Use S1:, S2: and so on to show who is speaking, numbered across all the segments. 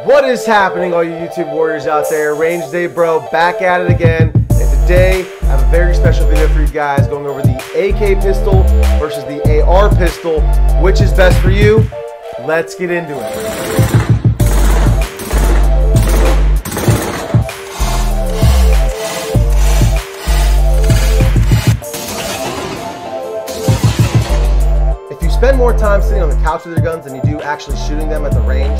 S1: What is happening, all you YouTube warriors out there? Range Day Bro back at it again. And today I have a very special video for you guys going over the AK pistol versus the AR pistol. Which is best for you? Let's get into it. Spend more time sitting on the couch with your guns than you do actually shooting them at the range.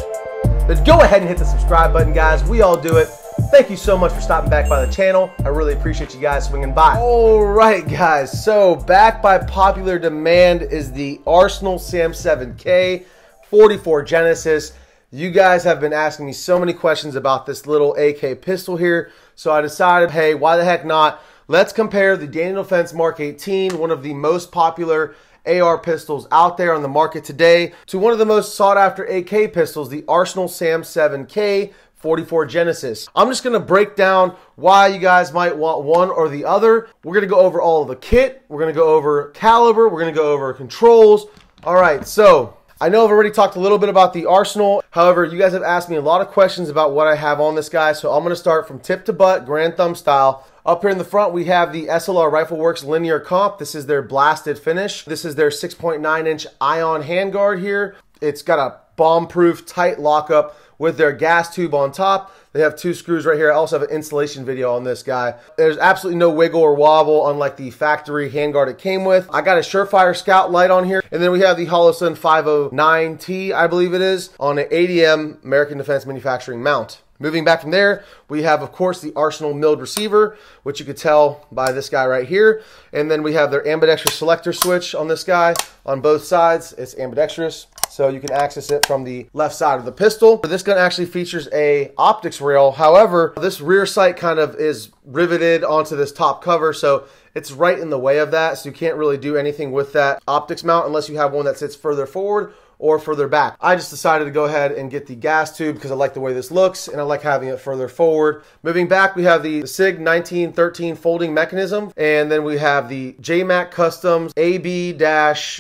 S1: But go ahead and hit the subscribe button, guys. We all do it. Thank you so much for stopping back by the channel. I really appreciate you guys swinging by. All right, guys. So back by popular demand is the Arsenal SAM7K 44 Genesis. You guys have been asking me so many questions about this little AK pistol here. So I decided, hey, why the heck not? Let's compare the Daniel Defense Mark 18, one of the most popular AR pistols out there on the market today, to one of the most sought after AK pistols, the Arsenal SAM7K 44 Genesis. I'm just going to break down why you guys might want one or the other. We're going to go over all of the kit. We're going to go over caliber. We're going to go over controls. All right, so I know I've already talked a little bit about the Arsenal. However, you guys have asked me a lot of questions about what I have on this guy, so I'm going to start from tip to butt, grand thumb style. Up here in the front, we have the SLR Rifle Works Linear Comp. This is their blasted finish. This is their 6.9-inch ion handguard here. It's got a bomb-proof tight lockup with their gas tube on top. They have two screws right here. I also have an installation video on this guy. There's absolutely no wiggle or wobble, unlike the factory handguard it came with. I got a Surefire Scout light on here. And then we have the Holosun 509T, I believe it is, on an ADM American Defense Manufacturing mount. Moving back from there, we have, of course, the Arsenal milled receiver, which you could tell by this guy right here. And then we have their ambidextrous selector switch on this guy. On both sides, it's ambidextrous, so you can access it from the left side of the pistol. This gun actually features a optics rail. However, this rear sight kind of is riveted onto this top cover, so it's right in the way of that, so you can't really do anything with that optics mount unless you have one that sits further forward or further back. I just decided to go ahead and get the gas tube because I like the way this looks and I like having it further forward. Moving back, we have the SIG 1913 folding mechanism, and then we have the JMac Customs AB-8R.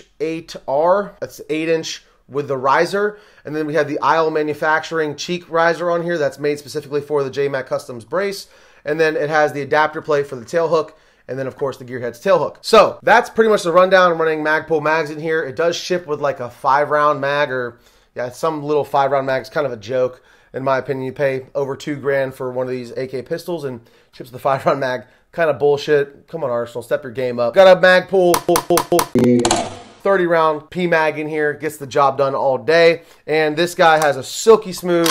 S1: That's 8-inch with the riser, and then we have the Isle Manufacturing cheek riser on here that's made specifically for the JMac Customs brace, and then it has the adapter plate for the tail hook, and then of course the Gearhead's tail hook. So that's pretty much the rundown. I'm running Magpul mags in here. It does ship with like a 5-round mag, or yeah, some little 5-round mag. It's kind of a joke in my opinion. You pay over $2 grand for one of these AK pistols and ships with a 5-round mag. Kind of bullshit. Come on, Arsenal, step your game up. Got a Magpul 30-round P-mag in here. Gets the job done all day. And this guy has a silky smooth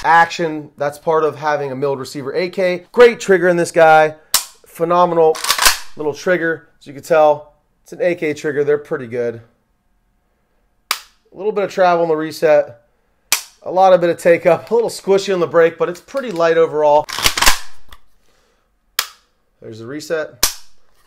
S1: action. That's part of having a milled receiver AK. Great trigger in this guy. Phenomenal little trigger. As you can tell, it's an AK trigger. They're pretty good. A little bit of travel on the reset. A lot of bit of take up. A little squishy on the brake, but it's pretty light overall. There's the reset.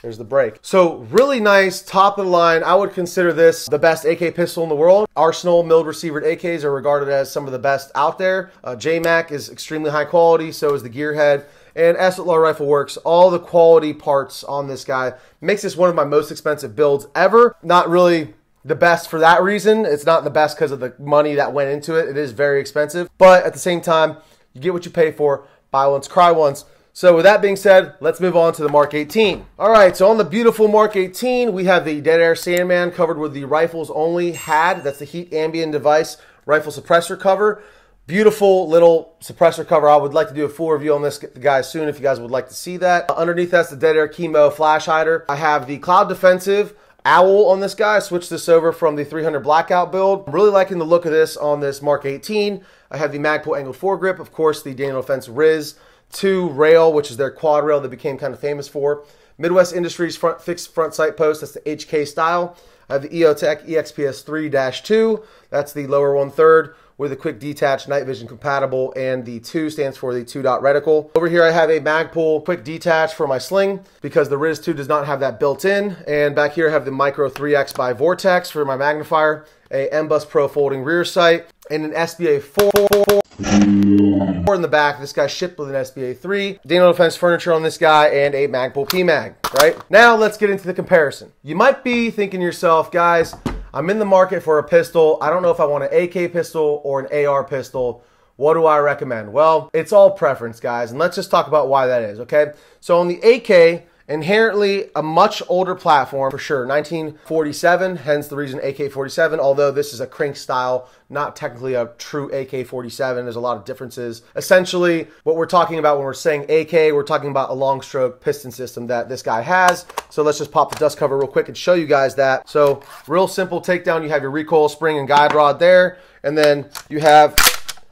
S1: There's the brake. So really nice, top of the line. I would consider this the best AK pistol in the world. Arsenal milled receivered AKs are regarded as some of the best out there. JMac is extremely high quality. So is the Gearhead. And SLR Rifle Works, all the quality parts on this guy makes this one of my most expensive builds ever. Not really the best for that reason. It's not the best because of the money that went into it. It is very expensive. But at the same time, you get what you pay for. Buy once, cry once. So with that being said, let's move on to the Mark 18. All right, so on the beautiful Mark 18, we have the Dead Air Sandman covered with the rifles only HAD. That's the heat ambient device rifle suppressor cover. Beautiful little suppressor cover. I would like to do a full review on this guy soon if you guys would like to see that. Underneath that's the Dead Air Chemo flash hider. I have the Cloud Defensive Owl on this guy. I switched this over from the 300 Blackout build. I'm really liking the look of this on this Mark 18. I have the Magpul angled foregrip. Of course, the Daniel Defense Riz 2 rail, which is their quad rail they became kind of famous for. Midwest Industries fixed front sight post. That's the HK style. I have the EOTech EXPS 3-2. That's the lower 1/3. With a quick detach, night vision compatible, and the 2 stands for the 2-dot reticle. Over here I have a Magpul quick detach for my sling because the Riz 2 does not have that built in. And back here I have the Micro 3X by Vortex for my magnifier, a MBus Pro folding rear sight, and an SBA 4 in the back. This guy shipped with an SBA 3. Daniel Defense furniture on this guy, and a Magpul P-Mag, right? Now let's get into the comparison. You might be thinking to yourself, guys, I'm in the market for a pistol. I don't know if I want an AK pistol or an AR pistol. What do I recommend? Well, it's all preference, guys, and let's just talk about why that is, okay? So on the 8K, inherently a much older platform for sure, 1947, hence the reason AK-47, although this is a crank style, not technically a true AK-47. There's a lot of differences. Essentially, what we're talking about when we're saying AK, we're talking about a long stroke piston system that this guy has. So let's just pop the dust cover real quick and show you guys that. So real simple takedown, you have your recoil spring and guide rod there, and then you have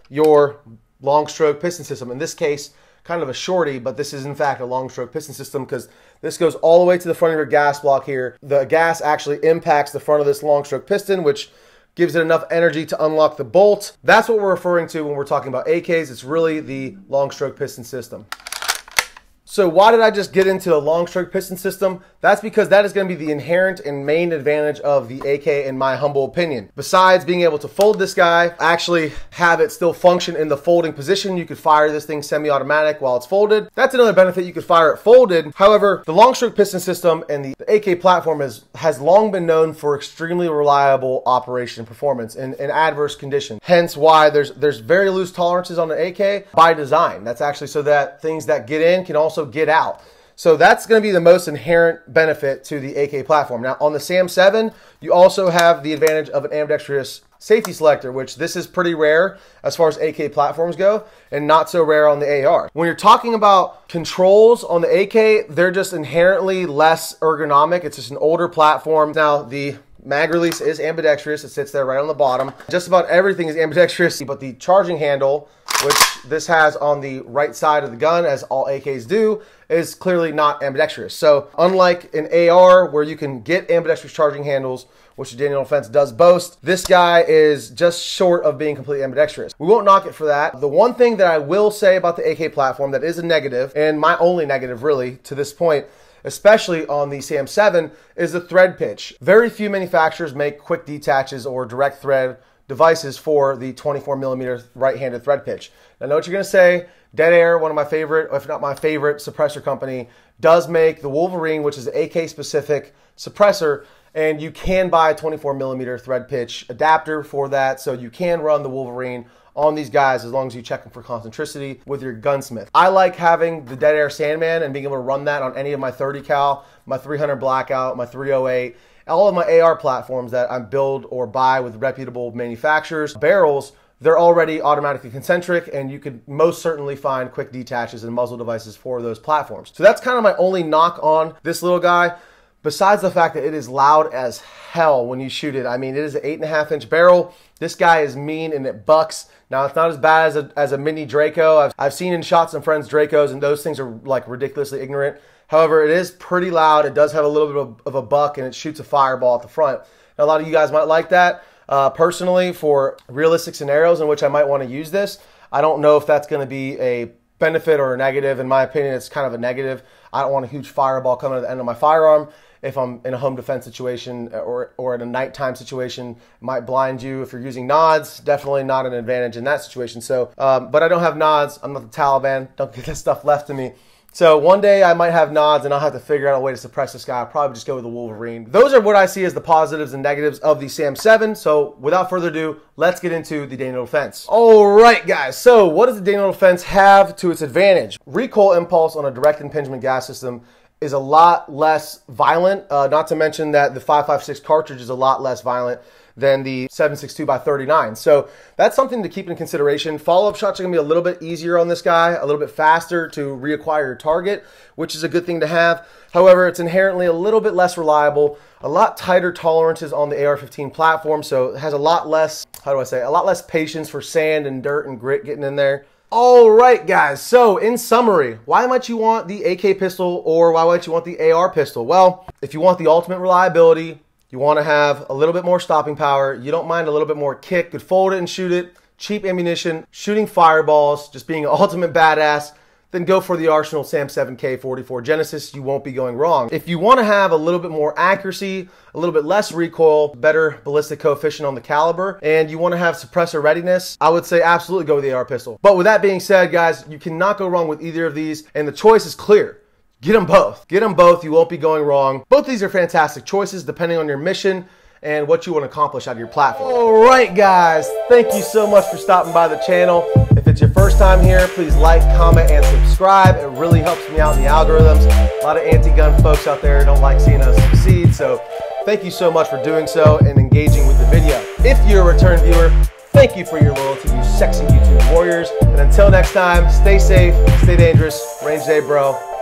S1: your long stroke piston system. In this case, kind of a shorty, but this is in fact a long stroke piston system because this goes all the way to the front of your gas block here. The gas actually impacts the front of this long stroke piston, which gives it enough energy to unlock the bolt. That's what we're referring to when we're talking about AKs. It's really the long stroke piston system. So why did I just get into a long stroke piston system? That's because that is going to be the inherent and main advantage of the AK in my humble opinion. Besides being able to fold this guy, actually have it still function in the folding position. You could fire this thing semi-automatic while it's folded. That's another benefit. You could fire it folded. However, the long stroke piston system and the AK platform has long been known for extremely reliable operation and performance in adverse conditions. Hence why there's very loose tolerances on the AK by design. That's actually so that things that get in can also get out. So that's going to be the most inherent benefit to the AK platform. Now on the SAM7, you also have the advantage of an ambidextrous safety selector, which this is pretty rare as far as AK platforms go and not so rare on the AR. When you're talking about controls on the AK, they're just inherently less ergonomic. It's just an older platform. Now the mag release is ambidextrous. It sits there right on the bottom. Just about everything is ambidextrous, but the charging handle, which this has on the right side of the gun, as all AKs do, is clearly not ambidextrous. So unlike an AR where you can get ambidextrous charging handles, which the Daniel Defense does boast, this guy is just short of being completely ambidextrous. We won't knock it for that. The one thing that I will say about the AK platform that is a negative, and my only negative really to this point, especially on the SAM7, is the thread pitch. Very few manufacturers make quick detaches or direct thread devices for the 24mm right-handed thread pitch. I know what you're going to say. Dead Air, one of my favorite, if not my favorite suppressor company, does make the Wolverine, which is an AK-specific suppressor, and you can buy a 24mm thread pitch adapter for that, so you can run the Wolverine on these guys as long as you check them for concentricity with your gunsmith. I like having the Dead Air Sandman and being able to run that on any of my 30 cal, my 300 Blackout, my 308, all of my AR platforms that I build or buy with reputable manufacturers. Barrels, they're already automatically concentric, and you could most certainly find quick detaches and muzzle devices for those platforms. So that's kind of my only knock on this little guy, besides the fact that it is loud as hell when you shoot it. I mean, it is an 8.5-inch barrel. This guy is mean and it bucks. Now, it's not as bad as a mini Draco. I've seen and shot some friends' Dracos, and those things are like ridiculously ignorant. However, it is pretty loud. It does have a little bit of a buck, and it shoots a fireball at the front. Now, a lot of you guys might like that. Personally, for realistic scenarios in which I might want to use this, I don't know if that's going to be a benefit or a negative. In my opinion, it's kind of a negative. I don't want a huge fireball coming at the end of my firearm. If I'm in a home defense situation or in a nighttime situation, it might blind you. If you're using nods, definitely not an advantage in that situation. So, but I don't have nods. I'm not the Taliban. Don't get this stuff left to me. So one day I might have nods and I'll have to figure out a way to suppress this guy. I'll probably just go with the Wolverine. Those are what I see as the positives and negatives of the SAM7. So without further ado, let's get into the Daniel Defense. All right, guys. So what does the Daniel Defense have to its advantage? Recoil impulse on a direct impingement gas system is a lot less violent. Not to mention that the 5.56 cartridge is a lot less violent than the 7.62 by 39. So that's something to keep in consideration. Follow-up shots are going to be a little bit easier on this guy, a little bit faster to reacquire your target, which is a good thing to have. However, it's inherently a little bit less reliable, a lot tighter tolerances on the AR-15 platform, so it has a lot less, a lot less patience for sand and dirt and grit getting in there. All right, guys, so in summary, why might you want the AK pistol or why might you want the AR pistol? Well, if you want the ultimate reliability, you want to have a little bit more stopping power, you don't mind a little bit more kick, could fold it and shoot it, cheap ammunition, shooting fireballs, just being an ultimate badass, then go for the Arsenal SAM7K 44 Genesis. You won't be going wrong. If you want to have a little bit more accuracy, a little bit less recoil, better ballistic coefficient on the caliber, and you want to have suppressor readiness, I would say absolutely go with the AR pistol. But with that being said, guys, you cannot go wrong with either of these, and the choice is clear. Get them both. Get them both. You won't be going wrong. Both of these are fantastic choices depending on your mission and what you want to accomplish out of your platform. All right, guys, thank you so much for stopping by the channel. If it's your first time here, please like, comment, and subscribe. It really helps me out in the algorithms. A lot of anti-gun folks out there don't like seeing us succeed, so thank you so much for doing so and engaging with the video. If you're a return viewer, thank you for your loyalty, you sexy YouTube warriors. And until next time, stay safe, stay dangerous. Range day, bro.